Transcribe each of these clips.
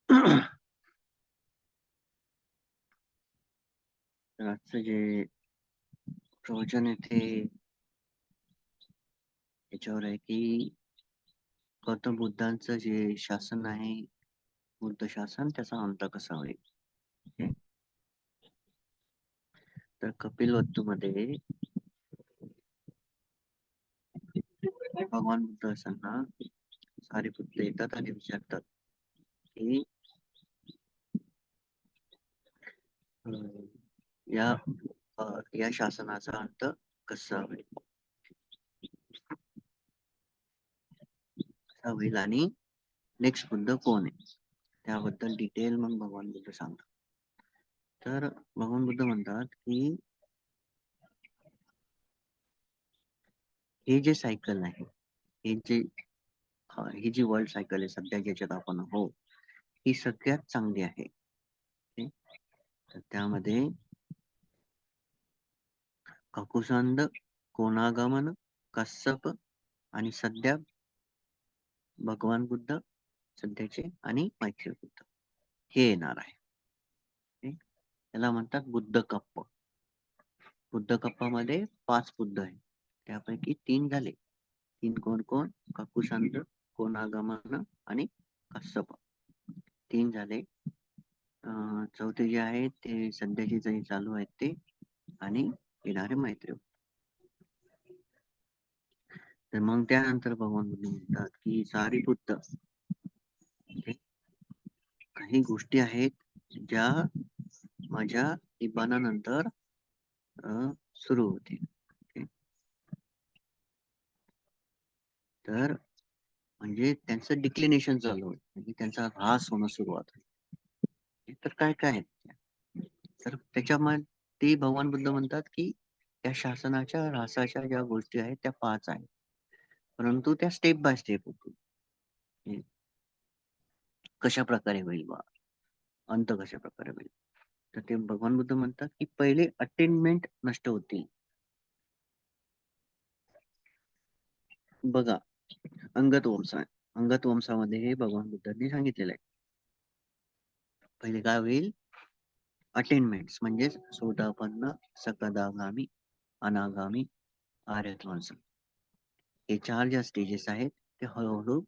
तर आजचं जे प्रवचन आहे ते याच्यावर आहे की गौतम बुद्धांचं जे शासन आहे, बुद्ध शासन, त्याचा अंत कसा होईल. ओके. तर कपिलवस्तूमध्ये भगवान बुद्ध असताना सारीपुत्र येतात आणि विचारतात की अं, या या शासनाचा अंत कसा होईल आणि नेक्स्ट बुद्ध कोण आहे त्याबद्दल डिटेल मग भगवान बुद्ध सांगतात. तर भगवान बुद्ध म्हणतात की हे जे सायकल आहे, हे जे ही जी वर्ल्ड सायकल आहे सध्या ज्याच्यात आपण हो, ही सगळ्यात चांगली आहे. ओके. तर त्यामध्ये ककुसंद, कोणागमन, कश्यप आणि सध्या भगवान बुद्ध सध्याचे आणि मैत्री बुद्ध हे येणार आहे. ओके. त्याला म्हणतात बुद्ध कप्प. बुद्ध कप्पामध्ये 5 बुद्ध आहे, त्यापैकी 3 झाले. 3 कोण कोण? ककुसंद, कोणागमन आणि कश्यप. 3 झाले. चौथे जे आहे ते सध्याचे जे चालू आहेत ते आणि येणारे मैत्री. तर मग त्यानंतर भगवान बुद्ध म्हणतात की सारीपुत्र, काही गोष्टी आहेत ज्या माझ्या निब्बाणानंतर सुरू होतील. ओके. तर म्हणजे त्यांचं डिक्लिनेशन चालू होईल, म्हणजे त्यांचा ऱ्हास होणं सुरुवात होईल. तर काय काय आहेत, तर त्याच्यामध्ये ते भगवान बुद्ध म्हणतात की त्या शासनाच्या ऱ्हासाच्या ज्या गोष्टी आहेत त्या 5 आहेत, परंतु त्या स्टेप बाय स्टेप होतील. कशा प्रकारे होईल बा, अंत कशा प्रकारे होईल. तर ते भगवान बुद्ध म्हणतात की पहिले अटेनमेंट नष्ट होतील. बघा, अंगत वंश, अंगत वंशामध्ये हे भगवान बुद्धांनी सांगितलेलं आहे. पहिले काय होईल, अटेनमेंट म्हणजे सोतापन्न, सकदागामी, अनागामी, आर्यत्वंश, हे 4 ज्या स्टेजेस आहेत ते हळूहळू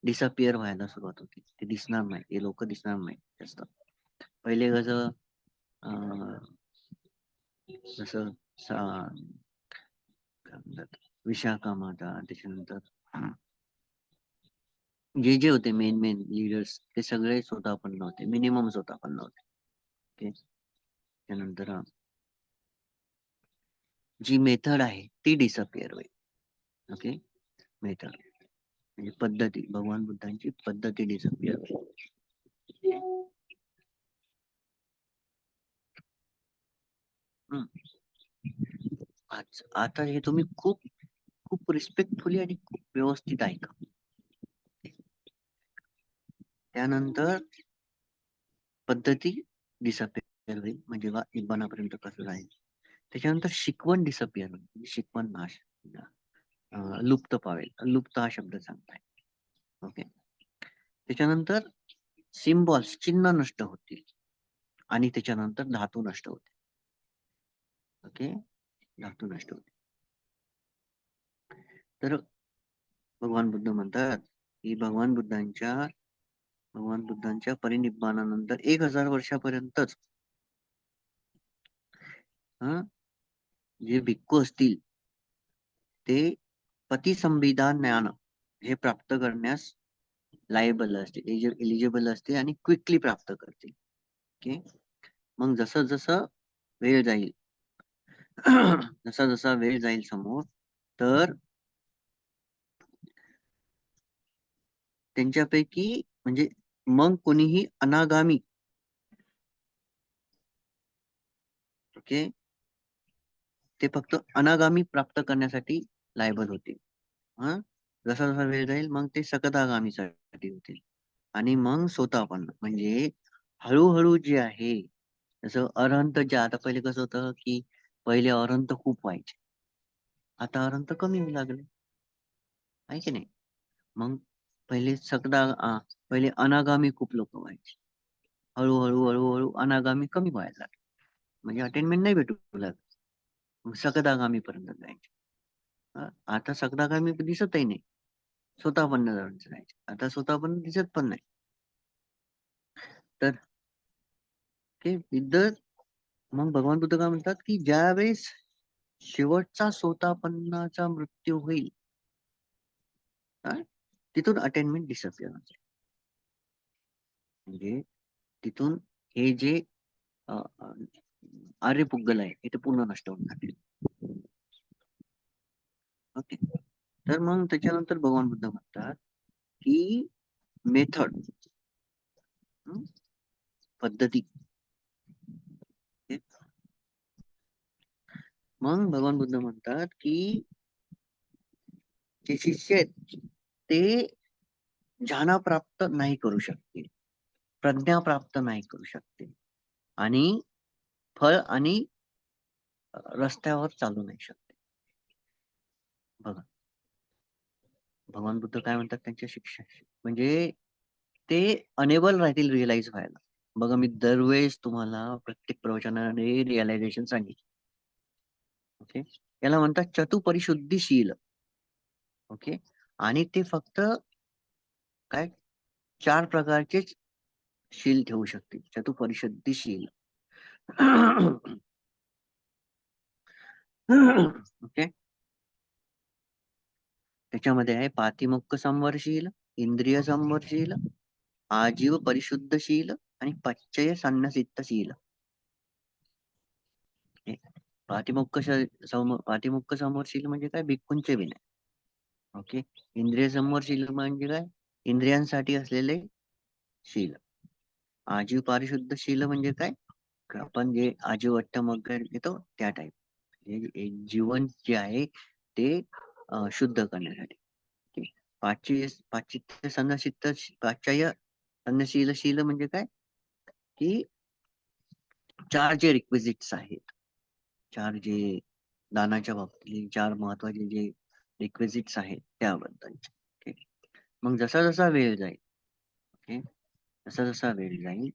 डिसअपिअर व्हायला सुरुवात होती. ते दिसणार नाही, हे लोक दिसणार नाही जास्त. पहिले कसं जसं विशाखा माता, त्याच्यानंतर जे जे होते मेन लीडर्स ते सगळे स्वतःपन्न होते, मिनिमम स्वतःपन्न होते. ओके. त्यानंतर जी मेथड आहे ती डिसअपिअर होईल. ओके. मेथड म्हणजे पद्धती, भगवान बुद्धांची पद्धती डिसअपिअर होईल. आता हे तुम्ही खूप खूप रिस्पेक्टफुली आणि खूप व्यवस्थित ऐका. त्यानंतर पद्धती डिसअपिअर होईल, म्हणजे निब्बाणापर्यंत कसं जाईल. त्याच्यानंतर शिकवण डिसअपिअर होईल, म्हणजे शिकवण नाश, लुप्त पावेल. लुप्त हा शब्द चांगला आहे. ओके. त्याच्यानंतर सिम्बॉल्स, चिन्ह नष्ट होतील आणि त्याच्यानंतर धातू नष्ट होतील. ओके. धातू नष्ट होतील. तर भगवान बुद्ध म्हणतात की भगवान बुद्धांच्या परिनिब्बाणानंतर 1000 वर्षापर्यंतच जे भिक्खू असतील ते पतिसंविधान ज्ञान हे प्राप्त करण्यास लायबल असते, एलिजिबल असते आणि क्विकली प्राप्त करते. ओके. मग जसं जसं वेळ जाईल जसा जसा वेळ जाईल समोर, तर त्यांच्यापैकी म्हणजे मग कोणीही अनागामी, ओके, ते फक्त अनागामी प्राप्त करण्यासाठी लायबल होते. जसा जसा वेळ जाईल मग ते सकदागामीसाठी होतील आणि मग स्वतःपन्न म्हणजे हळूहळू जे आहे, जसं अरहंत, जे आता पहिले कसं होतं की पहिले अरहंत खूप व्हायचे, आता अरहंत कमी होऊ लागले, आहे की नाही. मग पहिले अनागामी खूप लोक व्हायचे. हळूहळू हळूहळू अनागामी कमी व्हायला लागले. म्हणजे अटेनमेंट नाही भेटू लागलं. मग सकदागामी पर्यंत जायचे. आता सकदागामी दिसतही नाही. स्वतः पण जायचे. आता स्वतः पण दिसत पण नाही. तर ते मग भगवान बुद्ध काय म्हणतात की ज्यावेळेस शेवटचा स्वतःपन्नाचा मृत्यू होईल, तिथून अटेनमेंट डिसअपिअर होते. म्हणजे तिथून हे जे आर्यपुग्गल आहे हे ते पूर्ण नष्ट होऊन जातील. ओके. तर मग त्याच्यानंतर भगवान बुद्ध म्हणतात की मेथड, पद्धती. मग भगवान बुद्ध म्हणतात की जे शिष्य आहेत ते ज्ञान प्राप्त नाही करू शकतील, प्रज्ञा प्राप्त नाही करू शकतील आणि फळ आणि रस्त्यावर चालू नाही शकते. बघा भगवान बुद्ध काय म्हणतात त्यांच्या शिक्षण म्हणजे ते अनेबल राहतील रिअलाइज व्हायला. बघा मी दरवेळेस तुम्हाला प्रत्येक प्रवचनाने रिअलायझेशन सांगितलं. ओके. याला म्हणतात चतुपरिशुद्धीशील. ओके. आणि ते फक्त काय 4 प्रकारचे शील ठेवू शकतील. चतुपरिशुद्धीशील. ओके. त्याच्यामध्ये आहे पातिमोक्ष संवरशील, इंद्रिय संवरशील, आजीव परिशुद्धशील आणि पच्चय संन्नसिद्धशील. पातिमोक्ष संवरशील म्हणजे काय? भिक्खूंचे विनय. ओके. इंद्रिय संवरशील म्हणजे काय? इंद्रियांसाठी असलेले शील. आजीव पारिशुद्ध शील म्हणजे काय? आपण जे आजीव अट्टमग घेतो त्या टाईप. जीवन जे आहे ते शुद्ध करण्यासाठी. पाश्चित्य सन्नसिद्ध पाश्चय सन्नशील म्हणजे काय? की 4 जे रिक्विजिट्स आहेत, 4 जे दानाच्या बाबतीत 4 महत्वाचे जे रिक्विजिट्स आहेत त्याबद्दलचे. ओके. मग जसा जसा वेळ जाईल, ओके, जसा जसा वेळ जाईल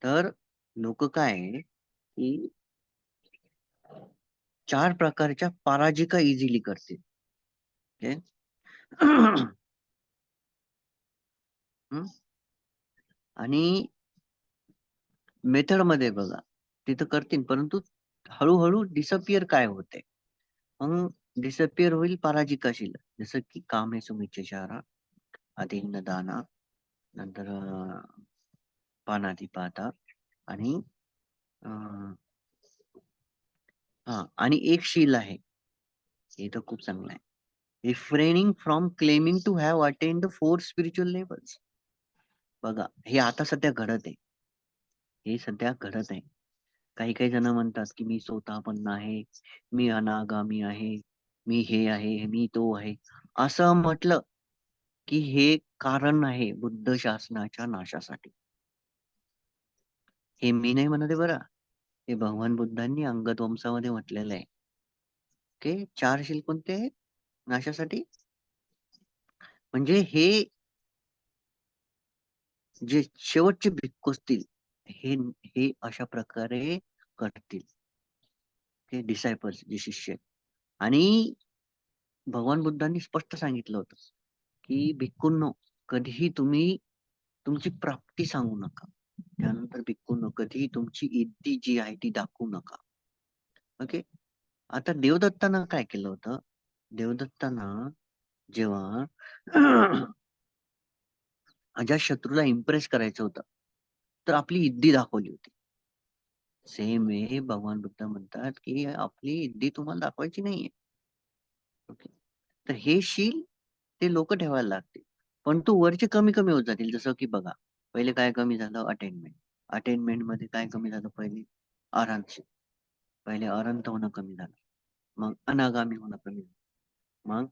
तर लोक काय आहे की 4 प्रकारच्या पराजिका इझिली करतील. ओके. आणि मेथड मध्ये बघा तिथं करतील, परंतु हळूहळू डिसअपिअर काय होते. मग डिसअपिअर होईल पराजिकाशील, जसं की कामे सुमिच्छारा, अधीन दाना, नंतर पानातिपाता आणि आणि एक शील आहे, हे तर खूप चांगलं आहे. Refraining from claiming to have attend the 4 spiritual levels. बघा हे आता सध्या घडत आहे. हे सध्या घडत आहे. काही काही जण म्हणतात की मी स्वतःपन्न आहे, मी अनागामी आहे, मी हे आहे, मी तो आहे. असं म्हटलं की हे कारण आहे बुद्ध शासनाच्या नाशासाठी. हे मी नाही म्हणत आहे बरं, हे भगवान बुद्धांनी अंगद वंशामध्ये म्हटलेलं आहे. ओके. 4 शील कोणते आहेत नाशासाठी? म्हणजे हे जे शेवटचे भिक्खू असतील हे हे अशा प्रकारे करतील. हे डिसायपल्स जे शिष्य आहेत. आणि भगवान बुद्धांनी स्पष्ट सांगितलं होतं की भिक्खूंनो कधीही तुम्ही तुमची प्राप्ती सांगू नका. त्यानंतर भिक्खूंनो कधीही तुमची इद्दी जी आहे ती दाखवू नका. ओके. आता देवदत्तानं काय केलं होतं? देवदत्तानं जेव्हा अजातशत्रूला इम्प्रेस करायचं होतं तर आपली इद्दी दाखवली होती. सेम वे भगवान बुद्ध म्हणतात की आपली इद्दी तुम्हाला दाखवायची नाहीये. ओके. तर हे शील ते लोक ठेवायला लागतील, पण तो वरचे कमी कमी होत जातील. जसं की बघा पहिले काय कमी झालं? अटेनमेंट. अटेनमेंट मध्ये काय कमी झालं? पहिले अरांतशील. पहिले अरंत होणं कमी झालं, मग अनागामी होणं कमी झालं, मग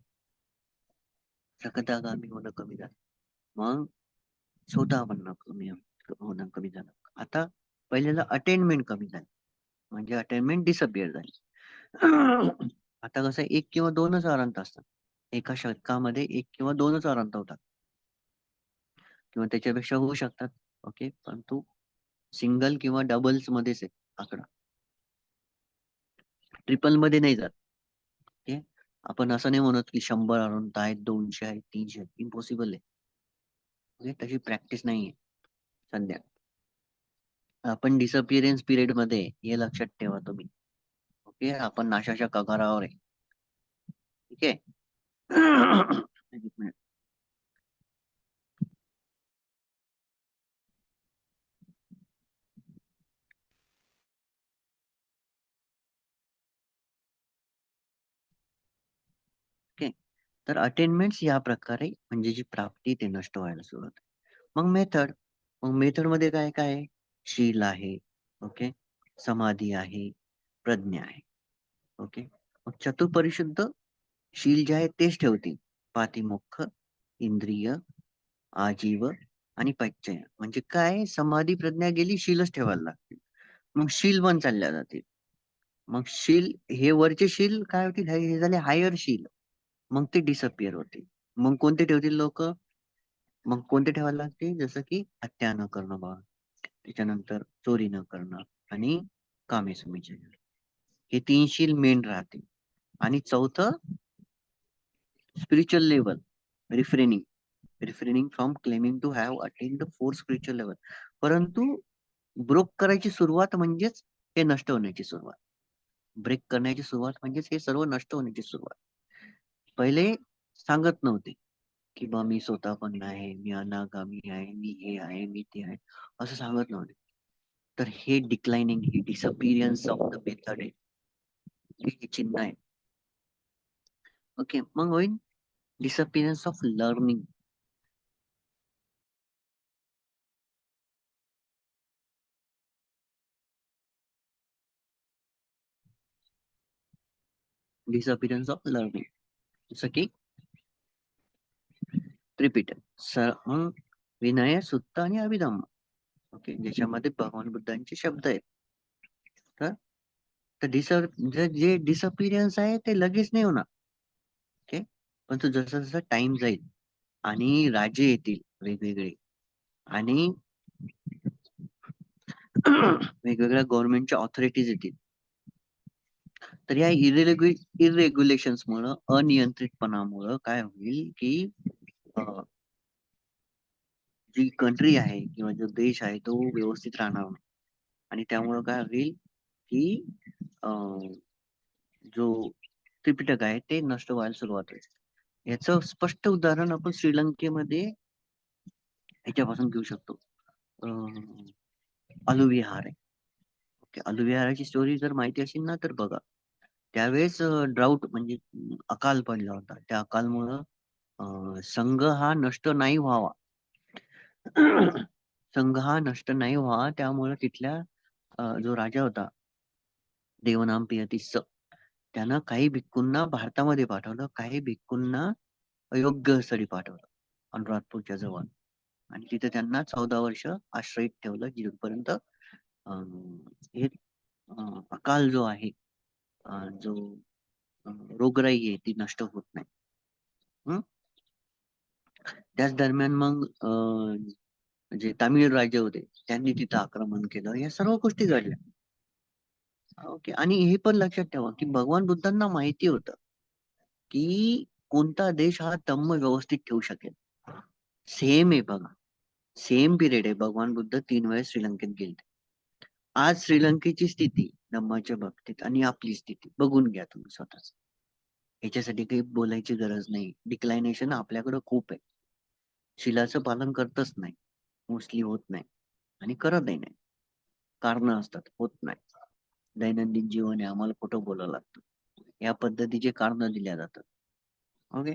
सकतागामी होणं कमी झालं, मग स्वतःपन्न होणं कमी झालं. आता पहिल्याला अटेनमेंट कमी झाली म्हणजे अटेनमेंट डिसअपिअर झाली. आता कसं 1 किंवा 2च अरंत असतात. एका शतकामध्ये 1 किंवा 2च अरंत होतात. किंवा त्याच्यापेक्षा होऊ शकतात. ओके. परंतु सिंगल किंवा डबल्स मध्येच आहे आकडा. ट्रिपल मध्ये नाही जात. ओके. आपण असं नाही म्हणत की 100 अनंत आहेत, 200 आहेत, 300 आहेत. इम्पॉसिबल आहे. ओके. तशी प्रॅक्टिस नाहीये सध्या. आपण डिसअपिअरन्स पिरियड मध्ये आहे, हे लक्षात ठेवा तुम्ही. ओके. आपण नाशाच्या कगारावर आहे. ठीक आहे. एक मिनिट. ओके. तर अटेनमेंट्स या प्रकारे म्हणजे जी प्राप्ती ते नष्ट व्हायला सुरुवात आहे. मग मेथड मध्ये काय काय आहे? शील आहे. ओके. समाधी आहे. प्रज्ञा आहे. ओके. मग चतुपरिशुद्ध शील जे आहे तेच ठेवतील. पातिमोक्ष, इंद्रिय, आजीव आणि पैच्चय. म्हणजे काय? समाधी प्रज्ञा गेली, शीलच ठेवायला लागतील. मग शील पण चालल्या जातील. मग शील हे वरचे शील काय होतील? हे झाले हायर शील. मग ते डिसअपिअर होतील. मग कोणते ठेवतील लोक? मग कोणते ठेवायला लागतील? जसं की हत्या न करणं बा, त्याच्यानंतर चोरी न करणं आणि कामेसुमीचे, हे 3 शील मेन राहतील. आणि चौथं spiritual level, refraining refraining from claiming to have attend the 4 spiritual level. परंतु ब्रोक करायची सुरुवात म्हणजेच हे नष्ट होण्याची सुरुवात. ब्रेक करण्याची सुरुवात म्हणजेच हे सर्व नष्ट होण्याची सुरुवात. पहिले सांगत नव्हते की बा मी स्वतः पण आहे, मी अनागामी आहे, मी हे आहे, मी ते आहे, असं सांगत नव्हते. तर हे डिक्लाइनिंग, ही डिसअपिरियन्स ऑफ द मेथड आहे, हे चिन्ह आहे. ओके. मग होईल disappearance of learning. Disappearance of learning जसं की रिपीट मग विनय, सुत्त आणि अभिधम्म. ओके. ज्याच्यामध्ये भगवान बुद्धांचे शब्द आहेत. तर जे डिसअपिरियन्स आहे ते लगेच नाही होणार. ओके. परंतु जसं जसं टाइम जाईल आणि राजे येतील वेगवेगळे आणि वेगवेगळ्या गव्हर्नमेंटच्या ऑथॉरिटीज येतील, तर या इरेग्युलेशन्स मुळे, अनियंत्रितपणामुळं काय होईल की जी कंट्री आहे किंवा जो देश आहे तो व्यवस्थित राहणार नाही. आणि त्यामुळं काय होईल की जो त्रिपिटक आहे ते नष्ट व्हायला सुरुवात होईल. याचं स्पष्ट उदाहरण आपण श्रीलंकेमध्ये ह्याच्यापासून घेऊ शकतो. अलुविहार आहे. ओके. अलुविहाराची स्टोरी जर माहिती असेल ना तर बघा. त्यावेळेस ड्राऊट म्हणजे अकाल पडला होता. त्या अकालमुळं संघ हा नष्ट नाही व्हावा. संघ हा नष्ट नाही व्हावा त्यामुळे तिथल्या जो राजा होता देवनाम पियतीस, त्यानं काही भिक्खूंना भारतामध्ये पाठवलं, काही भिक्खूंना अयोग्य स्थळी पाठवलं, अनुराधपूरच्या जवळ. आणि तिथे त्यांना 14 वर्ष आश्रयित ठेवलं, जिथपर्यंत हे अकाल जो आहे, जो रोगराई आहे ती नष्ट होत नाही. हं? त्याच दरम्यान मग जे तामिळ राज्य होते त्यांनी तिथं आक्रमण केलं. या सर्व गोष्टी घडल्या. ओके. आणि हे पण लक्षात ठेवा की भगवान बुद्धांना माहिती होतं की कोणता देश हा धम्म व्यवस्थित ठेवू शकेल. सेम आहे बघा. सेम पिरियड आहे. भगवान बुद्ध 3 वेळेस श्रीलंकेत गेले. आज श्रीलंकेची स्थिती धम्माच्या बाबतीत आणि आपली स्थिती बघून घ्या तुम्ही स्वतःच. याच्यासाठी काही बोलायची गरज नाही. डिक्लायनेशन आपल्याकडे खूप आहे. शिलाचं पालन करतच नाही. मोस्टली होत नाही. आणि करतही नाही. कारण असतात, होत नाही. दैनंदिन जीवन आहे, आम्हाला खोटं बोलावं लागतं. या पद्धतीचे कारण दिल्या जातात. ओके.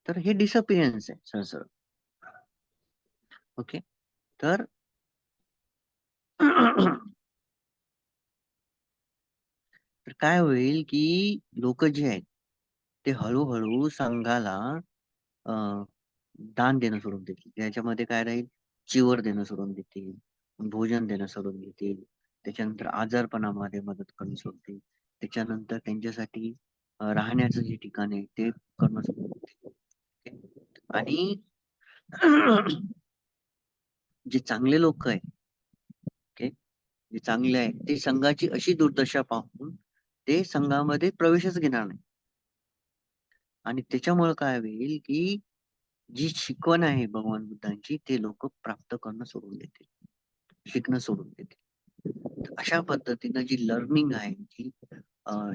तर हे डिसअपिरियन्स आहे सरसर. ओके. तर तर काय होईल की लोक जे आहेत ते हळूहळू संघाला दान देणं सोडून देतील. याच्यामध्ये काय राहील? चिवर देणं सोडून देतील, भोजन देणं सोडून देतील, त्याच्यानंतर आजारपणामध्ये मदत करणं सोडतील, त्याच्यानंतर त्यांच्यासाठी राहण्याचं जे ठिकाण आहे ते करणं सोडून देतील. Okay? आणि जे चांगले लोक आहेत, ओके, जे चांगले आहेत ते संघाची अशी दुर्दशा पाहून ते संघामध्ये प्रवेशच घेणार नाही. आणि त्याच्यामुळे काय होईल की जी शिकवण आहे भगवान बुद्धांची ते लोक प्राप्त करणं सोडून देतील, शिकणं सोडून देतील. अशा पद्धतीनं जी लर्निंग आहे, जी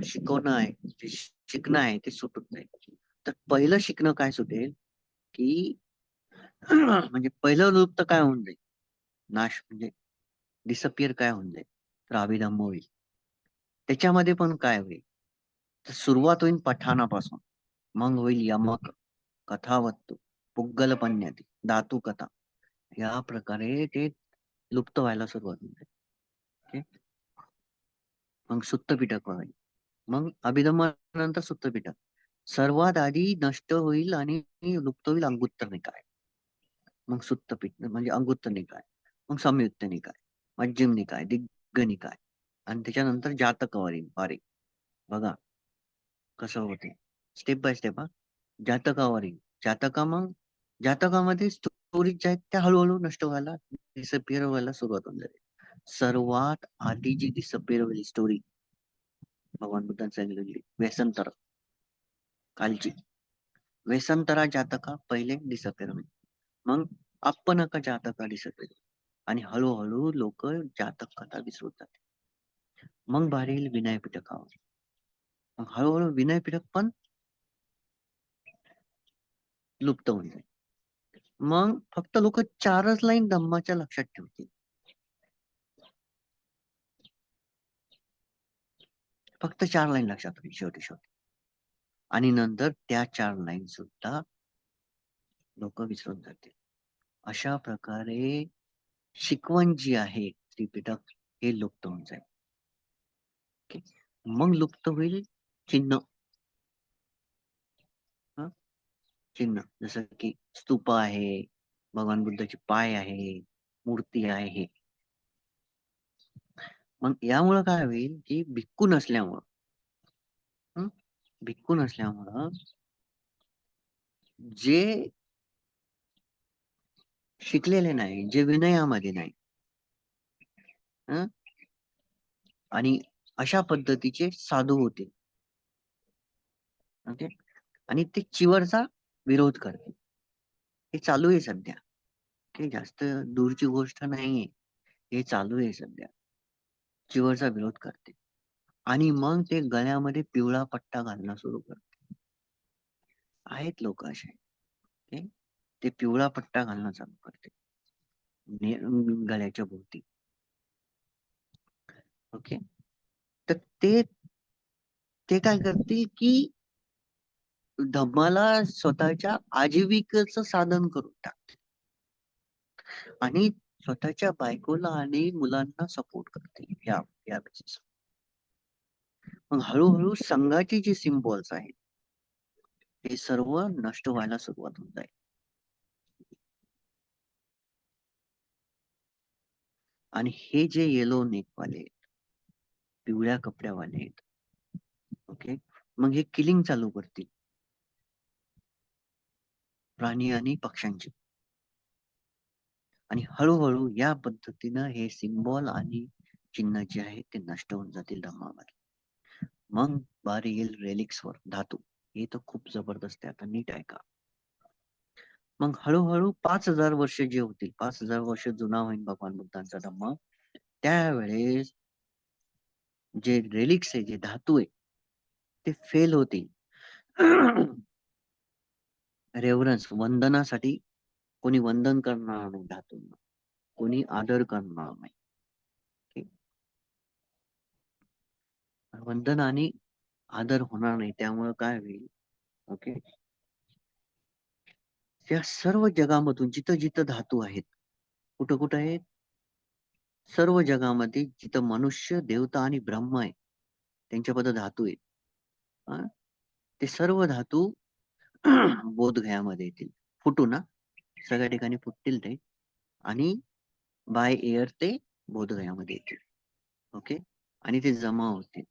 शिकवणं आहे, जे शिकणं आहे ते सुटून जाईल. तर पहिलं शिकणं काय सुटेल की म्हणजे पहिलं लुप्त काय होऊन जाईल, नाश म्हणजे डिसअपिअर काय होऊन जाईल, तर अभिधम्म होईल. त्याच्यामध्ये पण काय होईल, तर सुरुवात होईल पठाणापासून, मग होईल यमक, कथावत्तू, पुग्गल पन्याती, धातू कथा, या प्रकारे ते लुप्त व्हायला सुरुवात होईल. ओके. मग सुत्त पिटक होईल, मग अभिधम्मानंतर सुत्त पिटक. सर्वात आधी नष्ट होईल आणि लुप्त होईल अंगुत्तर निकाय, मग सुत्त पिट म्हणजे अंगुत्तर निकाय, मग संयुक्त निकाय, मध्यम निकाय, दिग्ग निकाय, आणि त्याच्यानंतर जातकवारी वारी. बघा कसं होते, स्टेप बाय स्टेप. हा, जातकावारी, जातका, मग जातकामध्ये स्टोरीज ज्या आहेत त्या हळूहळू नष्ट व्हायला, डिसअपिअर व्हायला सुरुवात होऊन जाते. सर्वात आधी जी डिसअपिअर होईल स्टोरी भगवान बुद्धांनी सांगितलेली व्यसनतर, कालची व्यसनतरा जातका पहिले डिसअपिअर होईल, मग आपणका जातका डिसअपिअर होईल, आणि हळूहळू लोक जातक कथा विसरून जाते. मग बाहेर येईल विनय पिटकावर, मग हळूहळू विनय पिटक पण लुप्त होऊन जाईल. मग फक्त लोक 4च लाईन धम्माच्या लक्षात ठेवतील, फक्त 4 लाईन लक्षात होईल शेवटी शेवटी, आणि नंतर त्या 4 लाईन सुद्धा लोक विसरून जातील. अशा प्रकारे शिकवण जी आहे त्रिपिटक हे लुप्त होऊन जाईल. ओके. मग लुप्त होईल चिन्ह. हं? चिन्ह जसं की स्तूप आहे, भगवान बुद्धाचे पाय आहे, मूर्ती आहे हे. मग यामुळं काय होईल की भिक्खू नसल्यामुळं, हं? भिक्खू नसल्यामुळं जे शिकलेले नाही, जे विनयामध्ये नाही, हं? आणि अशा पद्धतीचे साधू होते, ओके, आणि ते चिवरचा विरोध करते. हे चालू आहे सध्या, हे जास्त दूरची गोष्ट नाहीये, हे चालू आहे सध्या. चिवरचा विरोध करते आणि मग ते गळ्यामध्ये पिवळा पट्टा घालणं सुरू करते. आहेत लोक असे, ओके, ते पिवळा पट्टा घालणं चालू करते गळ्याच्या भोवती. ओके. तर ते काय करते की धम्माला स्वतःच्या आजीविकेचं साधन करून टाकते आणि स्वतःच्या बायकोला आणि मुलांना सपोर्ट करते या basis वर. मग हळूहळू संघाची जी सिम्बॉल्स आहेत ते सर्व नष्ट व्हायला सुरुवात होत आहे. आणि हे जे येलो नेकवाले आहेत, पिवळ्या कपड्यावाले आहेत, ओके, मग हे किलिंग चालू करतील प्राणी आणि पक्ष्यांची, आणि हळूहळू या पद्धतीनं हे सिम्बॉल आणि चिन्ह जे आहे ते नष्ट होऊन जातील धम्मामध्ये. मग बारी येईल रेलिक्स वर, धातू. हे तर खूप जबरदस्त आहे, आता नीट ऐका. मग हळूहळू 5,000 वर्ष जे होतील, 5,000 वर्ष जुना होईल भगवान बुद्धांचा धम्म, त्यावेळेस जे रेलिक्स आहे, जे धातू आहे ते फेल होतील. रेव्हरन्स, वंदनासाठी कोणी वंदन करणार नाही धातूंना, कोणी आदर करणार नाही. ठीक? वंदन आणि आदर होणार नाही, त्यामुळे काय होईल, ओके, त्या सर्व जगामधून जिथं जिथं धातू आहेत, कुठं कुठं आहेत, सर्व जगामध्ये जिथं मनुष्य, देवता आणि ब्रह्म आहे त्यांच्याबद्दल धातू आहेत, हं? ते सर्व धातू बोधगयामध्ये येतील, फुटू ना, सगळ्या ठिकाणी फुटतील ते, आणि बाय एअर ते बोधगयामध्ये येतील, ओके, आणि ते जमा होतील,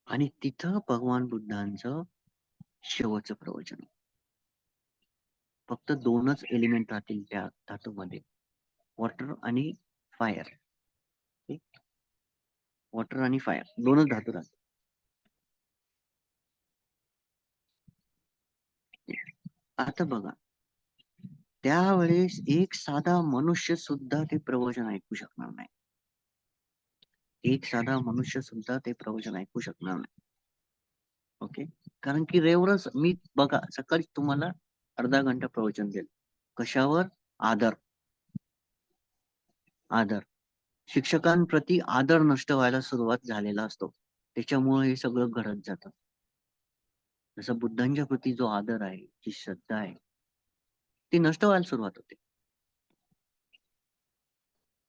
आणि तिथं भगवान बुद्धांचं शेवटचं प्रवचन. फक्त 2च एलिमेंट राहतील त्या धातूमध्ये, वॉटर आणि फायर. वॉटर आणि फायर दोनच धातू राहतात. आता बघा, त्यावेळेस एक साधा मनुष्य सुद्धा ते प्रवचन ऐकू शकणार नाही. एक साधा मनुष्य सुद्धा ते प्रवचन ऐकू शकणार नाही. ओके, कारण की रेवरन्स, मी बघा सकाळी तुम्हाला अर्धा घंटा प्रवचन देईल. कशावर? आदर. आदर. शिक्षकांप्रती आदर नष्ट व्हायला सुरुवात झालेला असतो. त्याच्यामुळे हे सगळं घडत जातं. जसं बुद्धांच्या प्रती जो आदर आहे, जी श्रद्धा आहे, ती नष्ट व्हायला सुरुवात होते.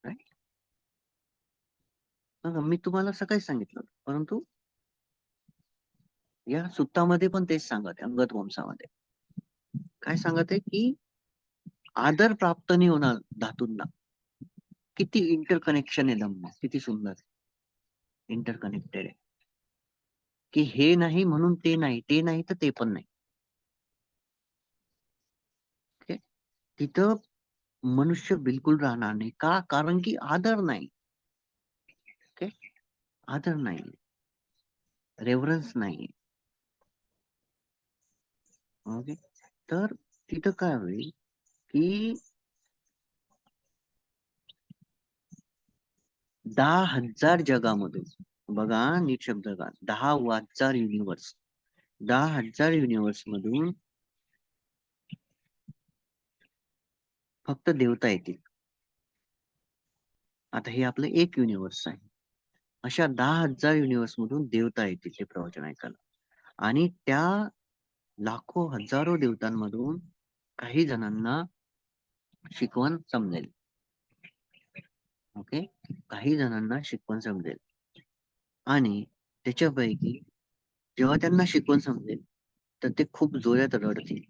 Right? बघा, मी तुम्हाला सकाळी सांगितलं, परंतु या सुत्तामध्ये पण तेच सांगत आहे, अंगद वंशामध्ये. काय सांगत आहे की आदर प्राप्त नाही होणार धातूंना. किती इंटरकनेक्शन आहे धम्म, किती सुंदर इंटरकनेक्टेड आहे. की हे नाही म्हणून ते नाही, ते नाही तर ते पण नाही. ओके, तिथं मनुष्य बिलकुल राहणार नाही. का? कारण की आदर नाही. ओके, आदर नाही, रेव्हरन्स नाही. ओके, तर तिथं काय होईल की 10,000 जगामधून, बघा नीट शब्द का, 10,000 युनिवर्स, 10,000 युनिवर्स मधून फक्त देवता येतील. आता हे आपलं एक युनिवर्स आहे. अशा 10,000 युनिवर्स मधून देवता येतील ते प्रवचन ऐकायला. आणि त्या लाखो हजारो देवतांमधून काही जणांना शिकवण समजेल. ओके, काही जणांना शिकवण समजेल. आणि त्याच्यापैकी जेव्हा त्यांना शिकवण समजेल तर ते खूप जोरात रडतील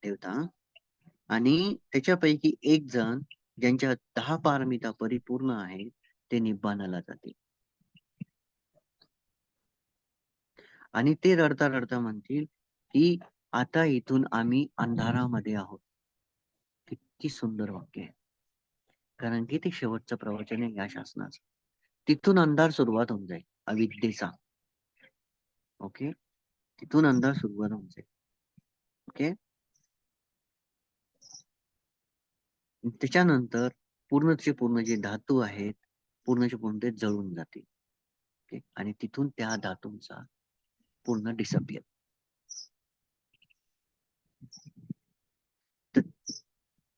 देवता. आणि त्याच्यापैकी एक जण ज्यांच्या 10 पारमिता परिपूर्ण आहेत ते निब्बाणाला जातील. आणि ते रडता रडता म्हणतील की आता इथून आम्ही अंधारामध्ये आहोत. किती सुंदर वाक्य आहे. कारण की ते शेवटचं प्रवचन आहे या शासनाचं. तिथून अंधार सुरुवात होऊन जाईल, अविद्येचा. ओके, तिथून अंधार सुरुवात होऊन जाईल. ओके, त्याच्यानंतर पूर्णचे पूर्ण जे धातू आहेत, पूर्णचे पूर्ण ते जळून जातील. ओके, आणि तिथून त्या धातूंचा पूर्ण डिसअपियर.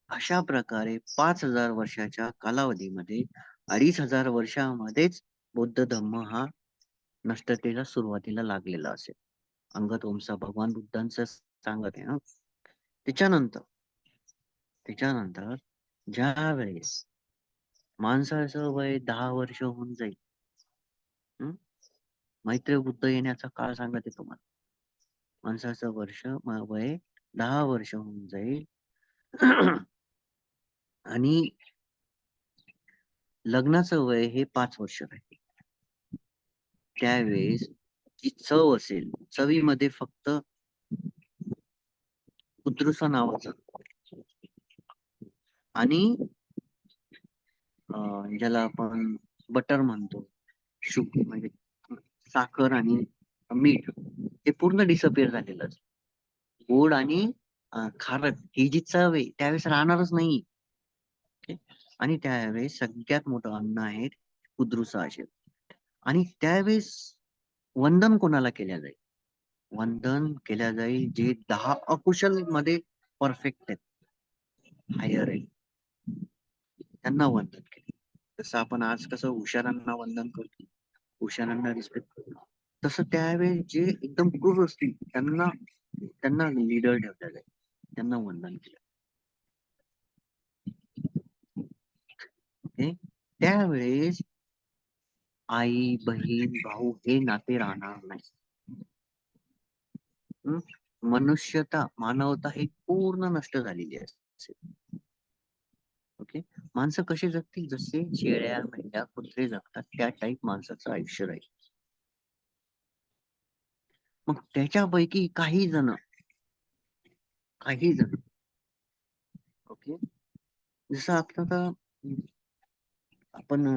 अशा प्रकारे 5,000 वर्षाच्या कालावधीमध्ये 2,500 वर्षामध्येच बौद्ध धम्म हा नष्टतेला सुरुवातीला लागलेला असेल. अंगद वंश भगवान बुद्धांचं सांगत आहे ना. त्याच्यानंतर त्याच्यानंतर ज्या वेळेस माणसाचं वय 10 वर्ष होऊन जाईल, मैत्रेय बुद्ध येण्याचा काळ सांगत आहे तुम्हाला. माणसाचं वय 10 वर्ष होऊन जाईल आणि लग्नाचं वय हे 5 वर्ष राहील. त्यावेळेस जी चव असेल, चवीमध्ये फक्त कुद्रुसा नावाचं आणि ज्याला आपण बटर म्हणतो, म्हणजे साखर आणि मीठ, हे पूर्ण डिसअपिअर झालेलं असतं. गोड आणि खारट ही जी चव आहे त्यावेळेस राहणारच नाही. आणि त्यावेळेस सगळ्यात मोठं अन्न आहे कुद्रुसा असेल. आणि त्यावेळेस वंदन कोणाला केल्या जाईल? वंदन केल्या जाईल जे 10 अकुशल मध्ये परफेक्ट आहेत, हायर आहे, त्यांना वंदन केले. जसं आपण आज कसं हुशारांना वंदन करतो, हुशारांना रिस्पेक्ट करतो, तसं त्यावेळेस जे एकदम क्रूर असतील त्यांना त्यांना लीडर ठेवल्या जाईल, त्यांना वंदन केलं. ओके, त्यावेळेस आई, बहीण, भाऊ हे नाते राहणार नाही. मनुष्यता, मानवता ही पूर्ण नष्ट झालेली असेल. ओके, माणसं कसे जगतील? जसे शेळ्या, मेंढ्या, कुत्रे जगतात त्या टाईप माणसाचं आयुष्य राहील. मग त्याच्यापैकी काही जण, ओके, जसं आता आपण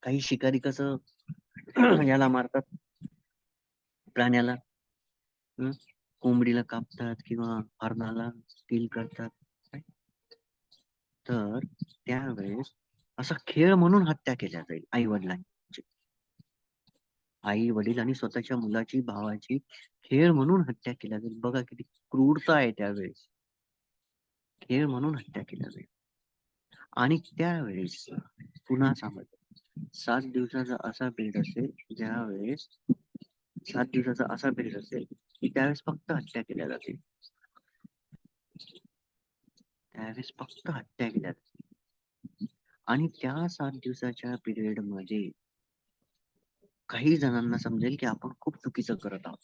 काही शिकारी कसं याला मारतात, प्राण्याला, कोंबडीला कापतात किंवा हरणाला किल करतात. तर त्यावेळेस असा खेळ म्हणून हत्या केल्या जाईल आई वडिलांची. आई वडील आणि स्वतःच्या मुलाची, भावाची खेळ म्हणून हत्या केल्या जाईल. बघा किती क्रूरता आहे त्यावेळेस. खेळ म्हणून हत्या केल्या जाईल. आणि त्यावेळेस पुन्हा सांगतो, 7 दिवसाचा असा पिरियड असेल ज्यावेळेस 7 दिवसाचा असा पिरियड असेल की त्यावेळेस फक्त हत्या केल्या जातील. त्यावेळेस फक्त हत्या केल्या जातील. आणि त्या 7 दिवसाच्या पिरियड मध्ये काही जणांना समजेल की आपण खूप चुकीचं करत आहोत.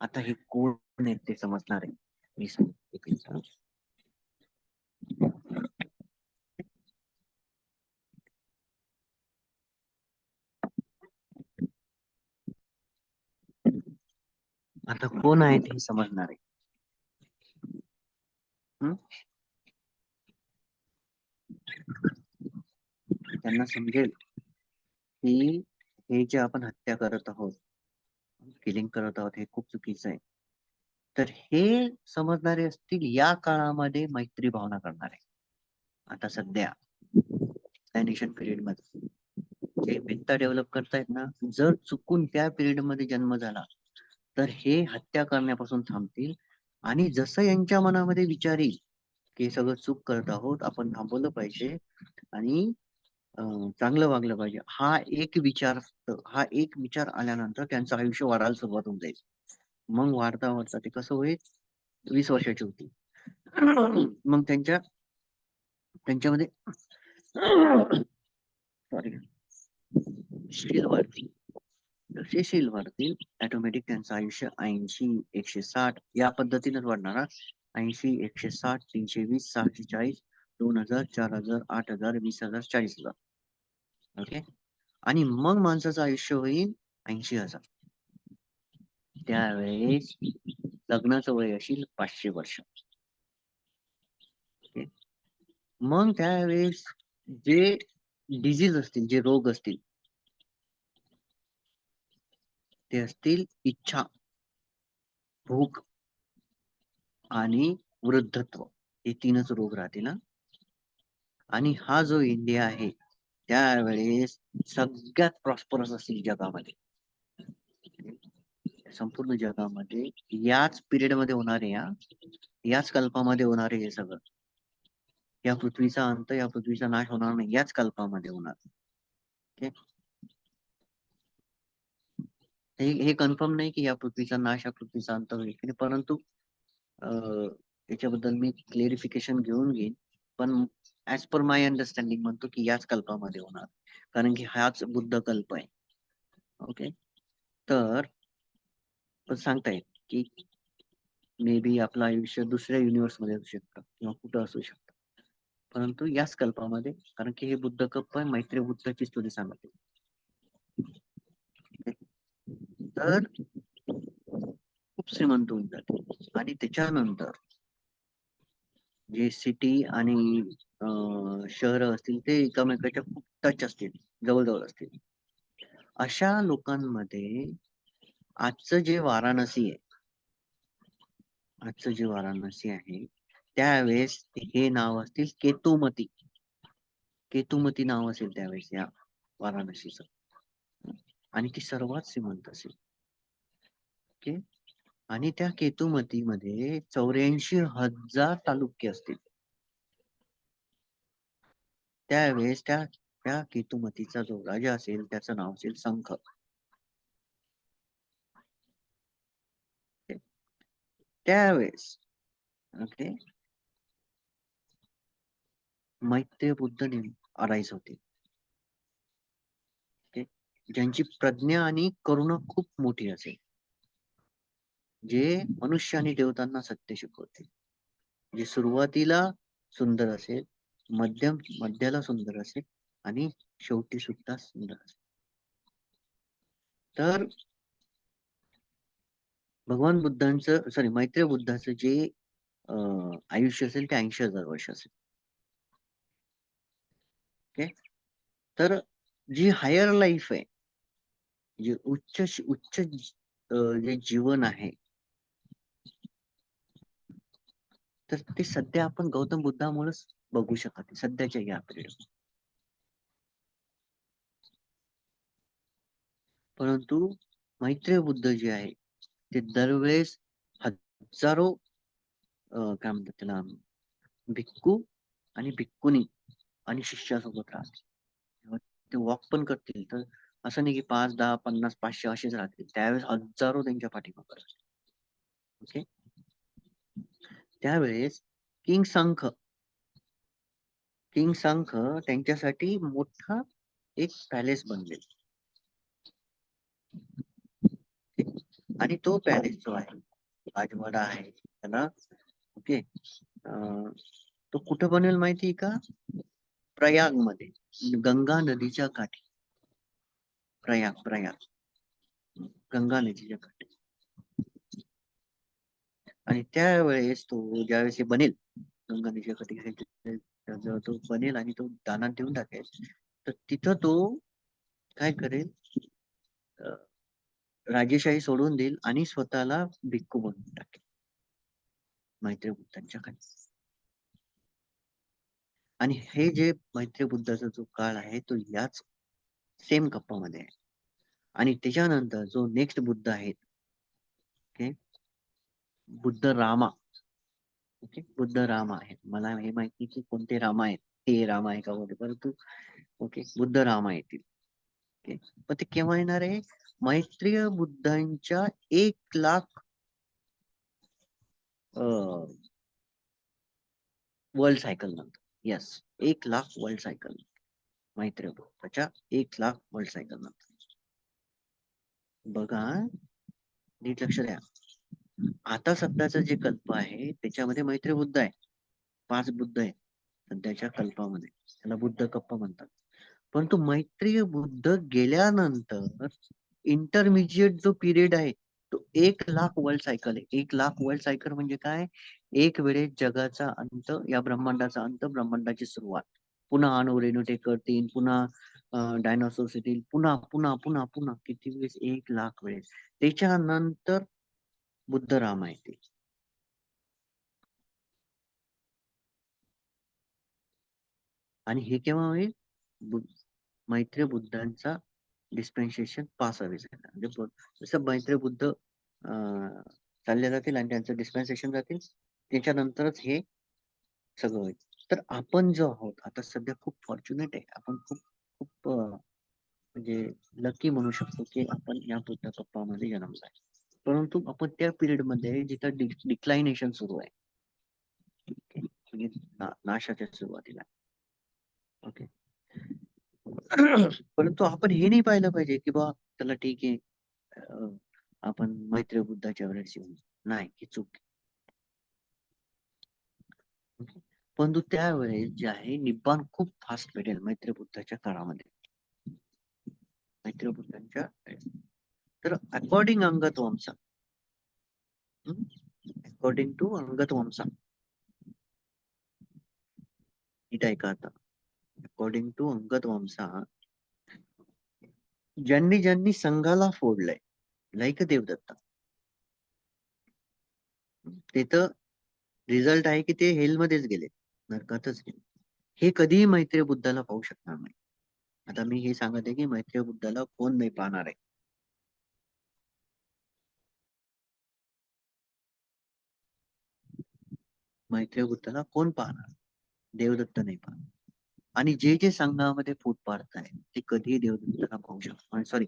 आता हे कोण आहेत ते समजणार आहे. मी सांगतो. आता कोण आहे ते समजणार आहे. त्यांना समजेल की हे जे आपण हत्या करत आहोत, किलिंग करत आहोत, हे खूप चुकीचं आहे. तर हे समजणारे असतील या काळामध्ये मैत्री भावना करणारे. आता सध्या सायनेशन पिरियड मध्ये जे भिंत डेव्हलप करतायत ना, जर चुकून त्या पिरियड मध्ये जन्म झाला तर हे हत्या करण्यापासून थांबतील. आणि जसं यांच्या मनामध्ये विचार येईल की सगळं चूक करत आहोत, आपण थांबवलं पाहिजे आणि चांगलं वागलं पाहिजे, हा एक विचार आल्यानंतर त्यांचं आयुष्य वाढायला सुरुवात होऊन जाईल. मग वाढता वाढता ते कसं होईल, 20 वर्षाची होती. मग त्यांच्यामध्ये सॉरी शील वाढतील. जसे शील वाढतील ऑटोमॅटिक त्यांचं आयुष्य 80, 160 या पद्धतीनेच वाढणार. 80, 160, 320, 640, 2000, 4000, 8000, 20000, 40000. ओके. आणि मग माणसाचं आयुष्य होईल 80,000. त्यावेळेस लग्नाचं वय असेल 500 वर्ष. मग त्यावेळेस जे डिजीज असतील, जे रोग असतील, ते असतील इच्छा, भूक आणि वृद्धत्व. हे 3च रोग राहतील ना. आणि हा जो इंडिया आहे त्यावेळेस सगळ्यात प्रॉस्परस असेल जगामध्ये. संपूर्ण जगामध्ये याच पिरियड मध्ये होणार आहे, याच कल्पामध्ये होणार आहे हे सगळं. या पृथ्वीचा अंत, या पृथ्वीचा नाश होणार नाही, याच कल्पामध्ये होणार. हे कन्फर्म नाही की या पृथ्वीचा नाश, या पृथ्वीचा अंत होईल, परंतु याच्याबद्दल मी क्लेरिफिकेशन घेऊन घेईन. पण ऍज पर माय अंडरस्टँडिंग म्हणतो की याच कल्पामध्ये होणार, कारण की हाच बुद्ध कल्प आहे. ओके. तर सांगता येत की मे बी आपलं आयुष्य दुसऱ्या युनिव्हर्स मध्ये असू शकतं किंवा कुठं असू शकतं, परंतु याच कल्पामध्ये, कारण की हे बुद्ध कल्प आहे, मैत्री बुद्धाची स्टोरी सांगते. तर खूप श्रीमंत होऊन जाते आणि त्याच्यानंतर जे सिटी आणि शहर असतील ते एकमेकाच्या खूप टच असतील, जवळजवळ असतील. अशा लोकांमध्ये आजचं जे वाराणसी आहे, त्यावेळेस हे नाव असतील केतुमती. केतुमती नाव असेल त्यावेळेस या वाराणसीचं. आणि ती सर्वात श्रीमंत असेल. ओके. आणि त्या केतुमती मध्ये 84,000 तालुके असतील. त्यावेळेस त्या केतुमतीचा जो राजा असेल त्याचं नाव असेल संख. त्यावेळेस ओके मैत्रेय बुद्ध अराईज होते. ज्यांची प्रज्ञा आणि करुणा खूप मोठी असेल, जे मनुष्य आणि देवतांना सत्य शिकवते, जे सुरुवातीला सुंदर असेल, मध्याला सुंदर असेल आणि शेवटी सुद्धा सुंदर असेल. तर भगवान बुद्धांचं मैत्रेय बुद्धाचं जे आयुष्य असेल ते 80,000 वर्ष असेल. ओके. तर जी हायर लाईफ आहे, जे उच्च जे जीवन आहे, तर ते सध्या आपण गौतम बुद्धामुळेच बघू शकत नाही, सध्याच्या या पिरियड. परंतु मैत्रेय बुद्ध जे आहे ते दरवेळेस हजारो काय म्हणतात त्याला, भिक्खू आणि भिक्खुनी आणि शिष्यासोबत राहतील. तेव्हा ते वॉक पण करतील, तर असं नाही की 5, 10, 50, 500 असेच राहतील. त्यावेळेस हजारो त्यांच्या पाठीमागे असतील. ओके. त्यावेळेस किंग संख किंग संख त्यांच्यासाठी मोठा एक पॅलेस बनले. आणि तो पॅलेस जो आहे, राजवाडा आहे त्याला, ओके, तो कुठं बनेल माहिती का? प्रयाग मध्ये, गंगा नदीच्या काठी. प्रयाग प्रयाग गंगा नदीच्या काठी. आणि त्यावेळेस तो ज्यावेळेस हे बनेल, गंगा नदीच्या काठी तो बनेल आणि तो दानात देऊन टाकेल, तर तिथं तो काय करेल, राजेशाही सोडून देईल आणि स्वतःला भिक्खू बनवून टाकेल मैत्री बुद्धांच्या खाली. आणि हे जे मैत्री बुद्धाचा जो काळ आहे तो याच सेम कप्पामध्ये आहे. आणि त्याच्यानंतर जो नेक्स्ट बुद्ध आहे, ओके, बुद्ध रामा. ओके, बुद्ध रामा आहे. मला हे माहिती की कोणते रामा आहेत, ते रामा आहे का वगैरे, परंतु ओके, बुद्ध रामा येतील. ओके, पण ते केव्हा येणार आहे? मैत्रीय बुद्धांच्या 1,00,000 वर्ल्ड सायकल नंतर. Yes, 1,00,000 world cycle. मैत्रीय बुद्धाच्या 1,00,000 वर्ल्ड सायकल नंतर. बघा, नीट लक्ष द्या. आता सध्याचं जे कल्प आहे त्याच्यामध्ये मैत्री बुद्ध आहे, 5 बुद्ध आहे सध्याच्या कल्पामध्ये, त्याला बुद्ध कप्पा म्हणतात. परंतु मैत्रीय बुद्ध गेल्यानंतर इंटरमिजिएट जो पिरियड आहे तो 1,00,000 वर्ल्ड सायकल आहे. 1,00,000 वर्ल्ड सायकल म्हणजे काय? एक वेळेस जगाचा अंत, या ब्रह्मांडाचा अंत, ब्रह्मांडाची सुरुवात. पुन्हा अणुरेणू ते करतील, पुन्हा डायनासोर्स येतील, पुन्हा पुन्हा पुन्हा पुन्हा किती वेळेस? 1,00,000 वेळेस. त्याच्यानंतर बुद्ध रामा येतील. आणि हे केव्हा होईल? मैत्रीय बुद्धांचा डिस्पेन्सेशन पास हवे झालं, म्हणजे जसं मैत्रीय बुद्ध चालले जातील आणि त्यांचं डिस्पेन्सेशन जातील, त्याच्यानंतरच हे सगळं होईल. तर आपण जो आहोत आता सध्या खूप फॉर्च्युनेट आहे, आपण खूप खूप म्हणजे लकी म्हणू शकतो की आपण या बुद्ध कप्पामध्ये जन्मलाय. परंतु आपण त्या पिरियड मध्ये जिथं डिक्लायनेशन सुरू आहे, म्हणजे नाशाच्या सुरुवातीला. ओके. परंतु आपण हे नाही पाहिलं पाहिजे की बा चला ठीक आहे, आपण मैत्री बुद्धाच्या वेळेस येऊ, नाही, ही चूक. परंतु त्यावेळेस जे आहे निब्बाण खूप फास्ट भेटेल मैत्री बुद्धाच्या काळामध्ये, मैत्री बुद्धांच्या वेळेस. तर अकॉर्डिंग अंगत वंशा, अकॉर्डिंग टू अंगत वंशा, नीट ऐका आता. अकॉर्डिंग टू अंगत वंशा, ज्यांनी ज्यांनी संघाला फोडलंय, लाईक देवदत्त, ते तर रिझल्ट आहे की ते हेल मध्येच गेले, नरकातच गेले. हे कधीही मैत्री बुद्धाला पाहू शकणार नाही. आता मी हे सांगत आहे की मैत्री बुद्धाला कोण नाही पाहणार आहे. मैत्री बुद्धाला कोण पाहणार? देवदत्त नाही पाहणार. आणि जे जे संघामध्ये फूट पाडत आहे ते कधीही देवदत्ताला पाहू शकणार, सॉरी,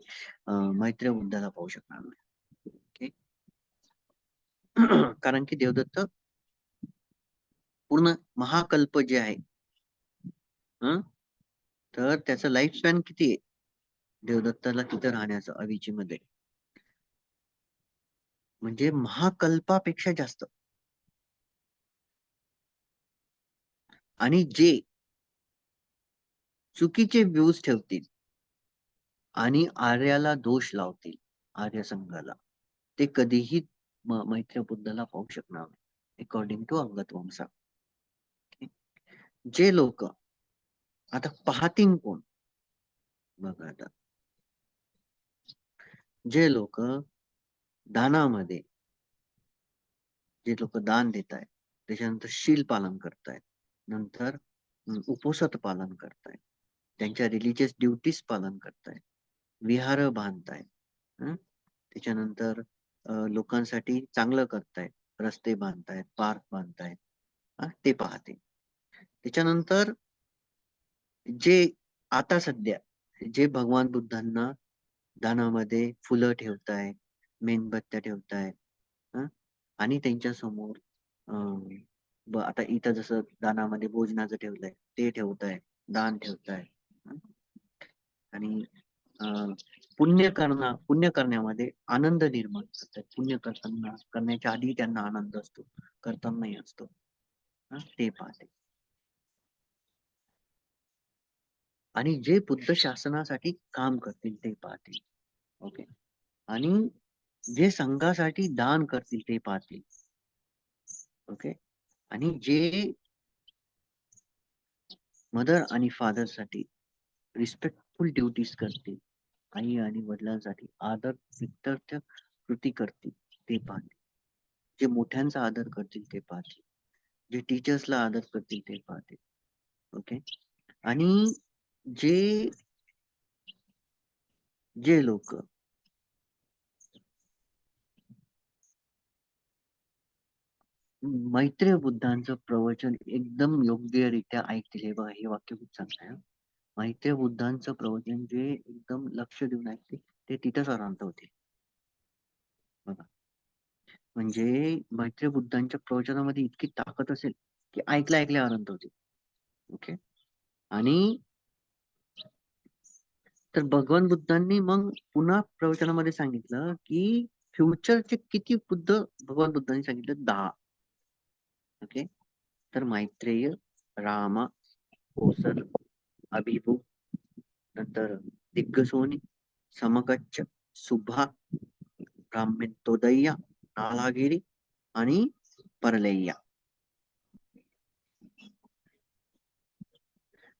मैत्री बुद्धाला पाहू शकणार नाही. ओके. कारण की देवदत्त पूर्ण महाकल्प जे आहे, तर त्याचं लाईफ स्पॅन किती आहे देवदत्ताला तिथं राहण्याचं अविची मध्ये, म्हणजे महाकल्पापेक्षा जास्त. आणि जे चुकीचे व्ह्यूज ठेवतील आणि आर्याला दोष लावतील, आर्य संघाला, ते कधीही मैत्री बुद्धाला पाहू शकणार नाही, अकॉर्डिंग टू अंगत वंशा. जे लोक आता पाहतीन कोण? बघा आता, जे लोक दानामध्ये, जे लोक दान देत आहेत, त्याच्यानंतर शील पालन करतायत, नंतर उपवासात पालन करतायत, त्यांच्या रिलिजियस ड्युटीज पालन करतायत, विहार बांधतायत, त्याच्यानंतर लोकांसाठी चांगलं करतायत, रस्ते बांधतायत, पार्क बांधतायत, ते पाहते. त्याच्यानंतर जे आता सध्या जे भगवान बुद्धांना दानामध्ये फुलं ठेवतायत, मेणबत्त्या ठेवतायत, आणि त्यांच्या समोर आता इथं जसं दानामध्ये भोजनाचं ठेवलंय ते ठेवताय, दान ठेवताय, आणि पुण्य करण्यामध्ये आनंद निर्माण करतात. पुण्य करण्याच्या आधी त्यांना आनंद असतो, करतानाही असतो, ते पाहते. आणि जे बुद्ध शासनासाठी काम करतील ते पाहतील. ओके. आणि जे संघासाठी दान करतील ते पाहतील. ओके. आणि जे मदर आणि फादर साठी रिस्पेक्टफुल ड्युटीज करतील, आई आणि वडिलांसाठी आदर वित्तर्थ कृती करतील ते पाहतील. जे मोठ्यांचा आदर करतील ते पाहतील, जे टीचर्सला आदर करतील ते पाहतील. ओके. आणि जे जे लोक मैत्रेय बुद्धांचं प्रवचन एकदम योग्यरित्या ऐकतील, हे बघा, हे वाक्य खूप चांगलं आहे. मैत्रेय बुद्धांचं प्रवचन जे एकदम लक्ष देऊन ऐकते ते तिथंच आरांत होते. बघा, म्हणजे मैत्रेय बुद्धांच्या प्रवचनामध्ये इतकी ताकद असेल की ऐकल्या ऐकल्या आनंद होते. ओके. आणि तर भगवान बुद्धांनी मग पुन्हा प्रवचनामध्ये सांगितलं की फ्युचरचे किती बुद्ध भगवान बुद्धांनी सांगितलं 10. ओके. तर मैत्रेय, रामा, कोसर, अभिभू, नंतर दिग्गसोनी, समकच्छ, सुभा, ब्राह्मणोदय्या, नालागिरी आणि परलय्या.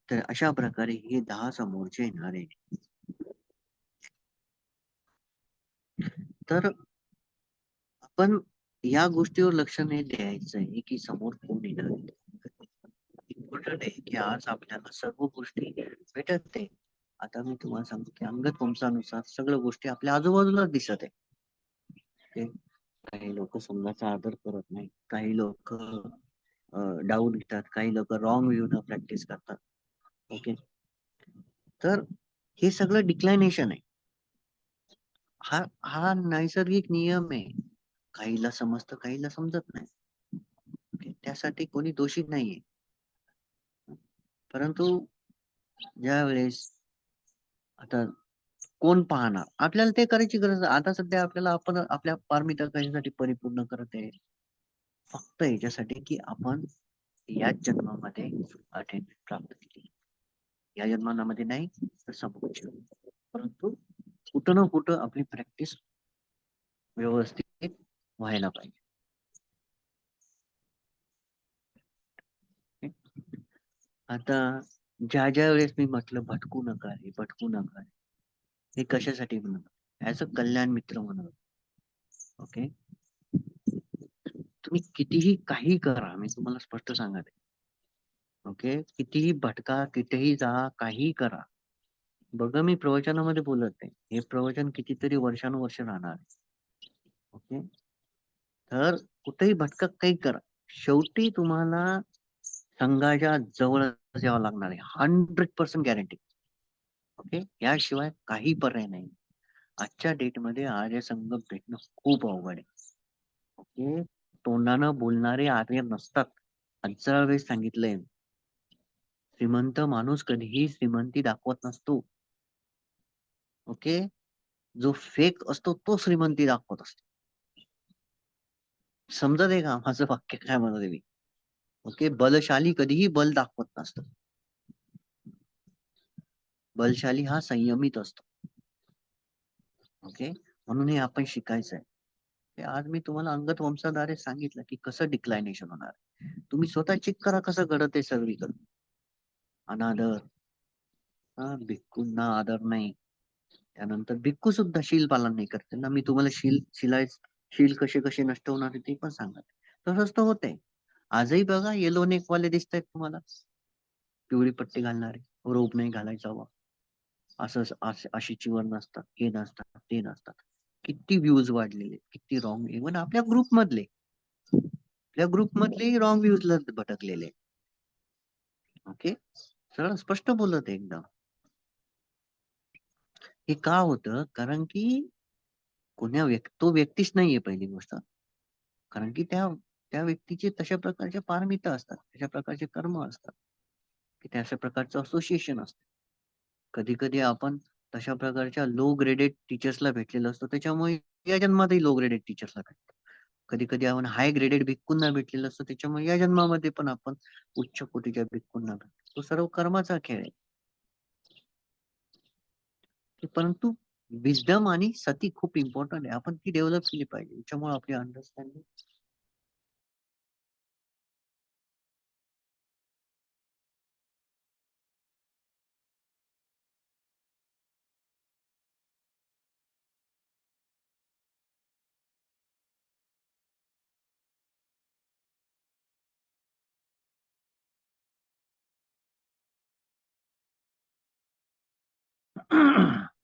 तर अशा प्रकारे हे 10 समोरचे येणारे. तर आपण या गोष्टीवर लक्ष नाही द्यायचं आहे की समोर कोण येणार. इम्पॉर्टंट आहे की आज आपल्याला सर्व गोष्टी भेटत आहे. आता मी तुम्हाला सांगतो की अंगत वंशानुसार सगळ्या गोष्टी आपल्या आजूबाजूला दिसत आहे. काही लोक संघाचा आदर करत नाही, काही लोक डाऊन घेतात, काही लोक रॉंग व्ह्यू न प्रॅक्टिस करतात. ओके. तर हे सगळं डिक्लायनेशन आहे. हा हा नैसर्गिक नियम आहे. काहीला समजतं, काहीला समजत नाही. Okay? त्यासाठी कोणी दोषी नाहीये. परंतु ज्या वेळेस आता कोण पाहणार, आपल्याला ते करायची गरज आता सध्या आपल्याला आपण आपल्या पारमिता कशासाठी परिपूर्ण करत आहे, फक्त याच्यासाठी की आपण याच जन्मामध्ये अटेंडमेंट प्राप्त केली. या जन्मामध्ये नाही तर समोरच्या, परंतु कुठं ना कुठं आपली प्रॅक्टिस व्यवस्थित व्हायला पाहिजे. आता ज्या वेळेस मी म्हटलं भटकू नका रे, भटकू नका, हे कशासाठी म्हणत, ऍज अ कल्याण मित्र म्हणत. ओके. तुम्ही कितीही काही करा, मी तुम्हाला स्पष्ट सांगत आहे. ओके. कितीही भटका, कितीही जा, काही करा. बघा, मी प्रवचनामध्ये बोलत आहे, हे प्रवचन कितीतरी वर्षानुवर्ष राहणार. ओके. तर कुठेही भटका, काही करा, शेवटी तुम्हाला संघाच्या जवळ यावं लागणार आहे. 100% गॅरंटी. ओके. याशिवाय काही पर्याय नाही. आजच्या डेटमध्ये आर्य संघ भेटणं खूप अवघड आहे. ओके. तोंडानं बोलणारे आर्य नसतात. 1000 वेळेस सांगितलंय. श्रीमंत माणूस कधीही श्रीमंती दाखवत नसतो. ओके. जो फेक असतो तो श्रीमंती दाखवत असतो. समजत आहे का माझं वाक्य काय म्हणत मी? ओके. बलशाली कधीही बल दाखवत नसतो. बलशाली हा संयमित असतो. ओके. म्हणून हे आपण शिकायचं आहे. आज मी तुम्हाला अंगत वंशाद्वारे सांगितलं की कसं डिक्लायनेशन होणार. तुम्ही स्वतः चेक करा कसं घडत आहे सगळीकडे. अनादर, भिक्खूंना आदर नाही. त्यानंतर भिक्खू सुद्धा शील पालन नाही करत. त्यांना मी तुम्हाला शील कसे कसे नष्ट होणार आहे ते पण सांगत. तसंच तर होतंय. आजही बघा येलो नेक वाले दिसतायत तुम्हाला. पिवळी पट्टी घालणारे, रोप नाही घालायचा बा. अशी चिवर नसतात, हे नसतात, ते नसतात. किती व्ह्यूज वाढलेले, किती रॉंग इव्हन आपल्या ग्रुपमधले रॉंग व्ह्यूजला भटकलेले. ओके. सरळ स्पष्ट बोलत आहे एकदम. हे का होतं? कारण की तो व्यक्तीच नाहीये पहिली गोष्ट. कारण की त्या व्यक्तीचे तशा प्रकारच्या पारमिता असतात, तशा प्रकारचे कर्म असतात, की त्या अशा प्रकारचं असोसिएशन असतं. कधी-कधी आपण तशा प्रकारच्या लो ग्रेडेड टीचर्सला भेटलेलो असतो. त्याच्यामुळे या जन्मातही लो ग्रेडेड टीचर्सला भेटतो. कधी-कधी आपण हाय ग्रेडेड भिक्खूंना भेटलेलो असतो. त्याच्यामुळे या जन्मामध्ये पण आपण उच्च कोटीच्या भिक्खूंना भेटतो. तो सर्व कर्माचा खेळ आहे. परंतु विस्डम आणि सती खूप इम्पॉर्टंट आहे. आपण ती डेव्हलप केली पाहिजे. याच्यामुळे आपली अंडरस्टँडिंग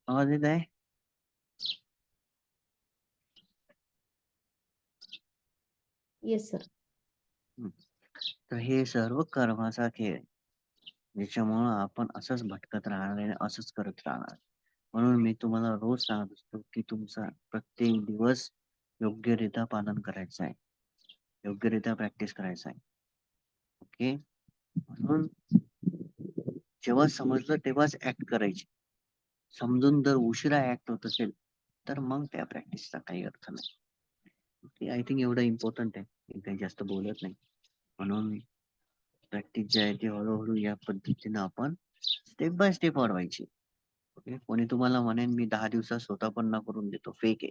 आवाज येत आहे? Yes sir. तर हे सर्व कर्माचा खेळ आहे. ज्याच्यामुळं आपण असंच भटकत राहणार आणि असंच करत राहणार. म्हणून मी तुम्हाला रोज सांगत असतो, की तुमचा प्रत्येक दिवस योग्यरित्या पालन करायचं आहे. योग्यरित्या प्रॅक्टिस करायचं आहे. ओके. म्हणून जेव्हा समजलं तेव्हाच ऍक्ट करायची. समजून जर उशिरा ऍक्ट होत असेल तर मग त्या प्रॅक्टिसचा काही अर्थ नाही. ओके. आय थिंक एवढं इम्पॉर्टंट आहे. मी काही जास्त बोलत नाही. म्हणून प्रॅक्टिस जी आहे ती हळूहळू या पद्धतीनं आपण स्टेप बाय स्टेप वाढवायची. ओके. कोणी तुम्हाला म्हणेन मी 10 दिवसात स्वतः पण ना करून देतो, फेक आहे.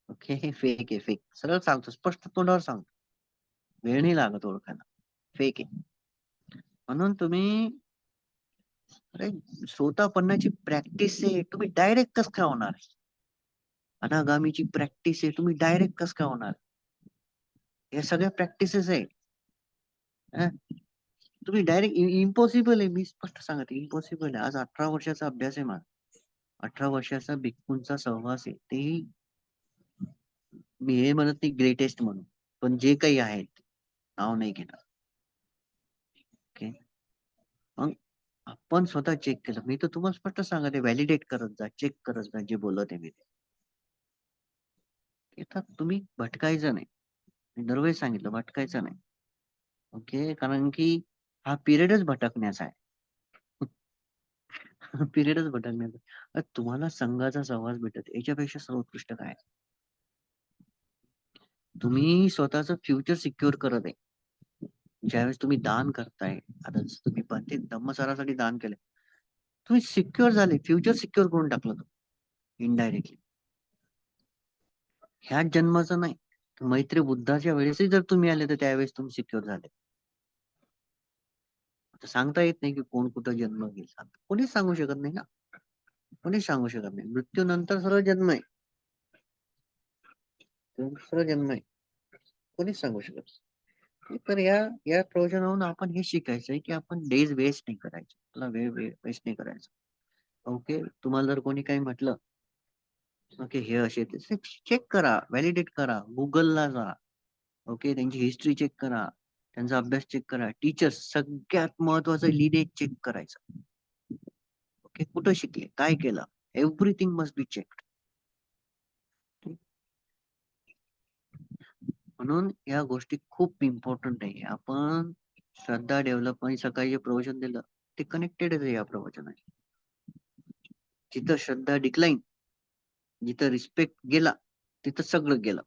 ओके. हे फेक आहे, फेक. सरळ सांगतो, स्पष्ट तोंडावर सांगतो. वेळ नाही लागत ओळखायला. फेक आहे. म्हणून तुम्ही अरे स्वतःपणाची प्रॅक्टिस आहे. तुम्ही डायरेक्ट कसं काय होणार आहे? अनागामीची प्रॅक्टिस आहे. तुम्ही डायरेक्ट कसं काय होणार? या सगळ्या प्रॅक्टिसेस आहे. हं? तुम्ही डायरेक्ट इम्पॉसिबल आहे. मी स्पष्ट सांगते इम्पॉसिबल आहे. आज 18 वर्षाचा अभ्यास आहे माझा. 18 वर्षाचा भिक्खूंचा सहवास आहे. तेही मी हे म्हणत नाही ग्रेटेस्ट म्हणून. पण जे काही आहेत, नाव नाही घेणार. ओके. मग आपण स्वतः चेक केलं. मी तर तुम्हाला स्पष्ट सांगते व्हॅलिडेट करत जा, चेक करत जा जे बोलत आहे मी ते. तर तुम्ही भटकायचं नाही. मी दरवेळेस सांगितलं भटकायचं नाही. ओके. कारण की हा पिरियडच भटकण्याचा आहे. पिरियडच भटकण्याचा. तुम्हाला संघाचा सहवास भेटत याच्यापेक्षा सर्वोत्कृष्ट काय? तुम्ही स्वतःच फ्युचर सिक्युअर करत आहे. ज्यावेळेस तुम्ही दान करताय, आता जसं तुम्ही ते धम्मसरासाठी दान केलंय. तुम्ही सिक्युअर झाले, फ्युचर सिक्युअर करून टाकलं तुम्ही इनडायरेक्टली. ह्याच जन्माचं नाही. मैत्री बुद्धाच्या वेळेसही जर तुम्ही आले तर त्यावेळेस तुम्ही सिक्युअर झाले. आता सांगता येत नाही की कोण कुठं जन्म घेईल. कोणीच सांगू शकत नाही ना. कोणीच सांगू शकत नाही. मृत्यूनंतर सर्व जन्म आहे. सर्व जन्म आहे. कोणीच सांगू शकत नाही. तर या प्रवचनावरून आपण हे शिकायचंय की आपण डेज वेस्ट नाही करायचे. आपला वेळ वेस्ट नाही करायचा. ओके. तुम्हाला जर कोणी काही म्हटलं, ओके हे असे चेक करा, व्हॅलिडेट करा. Googleला जा. ओके. त्यांची हिस्ट्री चेक करा. त्यांचा अभ्यास चेक करा. टीचर्स सगळ्यात महत्वाचं लिनिएज चेक करायचं. ओके. कुठं शिकले? काय केलं? Everything must be checked. म्हणून या गोष्टी खूप इम्पॉर्टंट आहे. आपण श्रद्धा डेव्हलप आणि सकाळी जे प्रवचन दिलं ते कनेक्टेडच आहे या प्रवचनाशी. जिथं श्रद्धा डिक्लाइन, जिथं रिस्पेक्ट गेला, तिथं सगळं गेलं.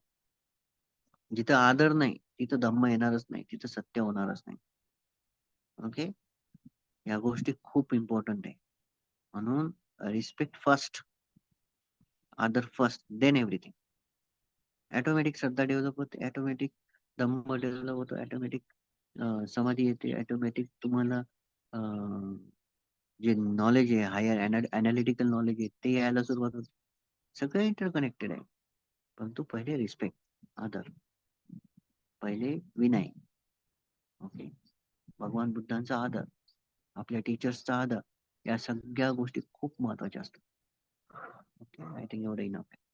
जिथं आदर नाही, तिथं धम्म येणारच नाही, तिथं सत्य होणारच नाही. ओके. या गोष्टी खूप इम्पॉर्टंट आहे. म्हणून रिस्पेक्ट फर्स्ट, आदर फर्स्ट, देन एव्हरीथिंग. ऑटोमॅटिक श्रद्धा डेव्हलप होते, ऑटोमॅटिक धम्म डेव्हलप होतो, ऑटोमॅटिक समाधी येते, ऑटोमॅटिक तुम्हाला जे नॉलेज आहे, हायर एनालिटिकल नॉलेज आहे, ते यायला सुरुवात होते. सगळं इंटरकनेक्टेड आहे. परंतु पहिले रिस्पेक्ट, आदर. पहिले विनय. ओके. भगवान बुद्धांचा आदर, आपल्या टीचर्सचा आदर, या सगळ्या गोष्टी खूप महत्त्वाच्या असतात. ओके. आय थिंक एवढं इनफ आहे.